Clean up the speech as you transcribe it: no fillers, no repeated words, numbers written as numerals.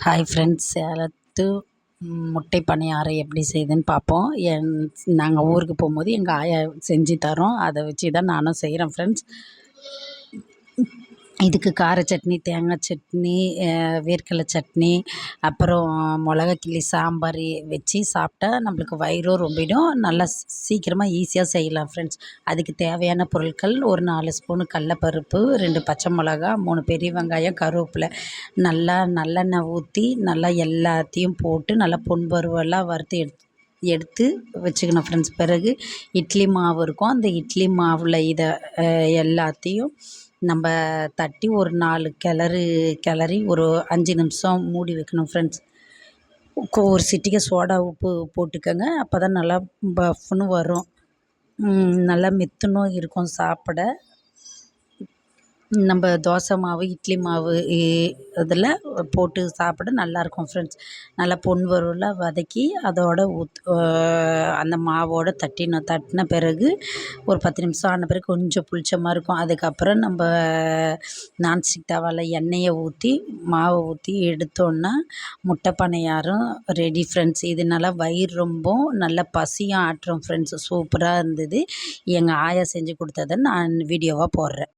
Hi friends, சேலத்து முட்டை பணியாரம் எப்படி செய்யுதுன்னு பார்ப்போம். நாங்கள் ஊருக்கு போகும்போது எங்கள் ஆயா செஞ்சு தரோம். அதை வச்சு தான் நானும் செய்கிறேன் ஃப்ரெண்ட்ஸ். இதுக்கு கார சட்னி, தேங்காய் சட்னி, வேர்க்கடலை சட்னி, அப்புறம் மிளகா கிள்ளி சாம்பார் வச்சு சாப்பிட்டா நம்மளுக்கு வயிறும் ரொம்பிடும். நல்லா சீக்கிரமாக ஈஸியாக செய்யலாம் ஃப்ரெண்ட்ஸ். அதுக்கு தேவையான பொருட்கள்: ஒரு 4 ஸ்பூனு கடலப்பருப்பு, 2 பச்சை மிளகா, 3 பெரிய வெங்காயம், கருவேப்பிலை. நல்லா நல்லெண்ணெய் ஊற்றி நல்லா எல்லாத்தையும் போட்டு நல்லா பொன்வறுவலாக வறுத்து எடுத்து வச்சுக்கணும் ஃப்ரெண்ட்ஸ். பிறகு இட்லி மாவு இருக்கும். அந்த இட்லி மாவில் இதை எல்லாத்தையும் நம்ம தட்டி ஒரு 4 கிளறி ஒரு 5 நிமிஷம் மூடி வைக்கணும் ஃப்ரெண்ட்ஸ். ஒரு சிட்டிகை சோடா உப்பு போட்டுக்கோங்க. அப்போ தான் நல்லா பஃப்னு வரும். நல்லா மெத்துனும் இருக்கும் சாப்பிட. நம்ம தோசை மாவு, இட்லி மாவு இதில் போட்டு சாப்பிட நல்லாயிருக்கும் ஃப்ரெண்ட்ஸ். நல்லா பொன்வறுவலாக வதக்கி அதோட அந்த மாவோடு தட்டின பிறகு ஒரு 10 நிமிஷம் ஆன பிறகு கொஞ்சம் புளிச்சமாக இருக்கும். அதுக்கப்புறம் நம்ம நான்ஸ்டிக் தவாவில் எண்ணெயை ஊற்றி மாவை ஊற்றி எடுத்தோன்னா முட்டை பணியாரம் ரெடி ஃப்ரெண்ட்ஸ். இது நல்லா வயிறு ரொம்பவும் நல்லா பசியும் ஆற்றும் ஃப்ரெண்ட்ஸ். சூப்பராக இருந்தது. எங்கள் ஆயா செஞ்சு கொடுத்ததை நான் வீடியோவாக போடுறேன்.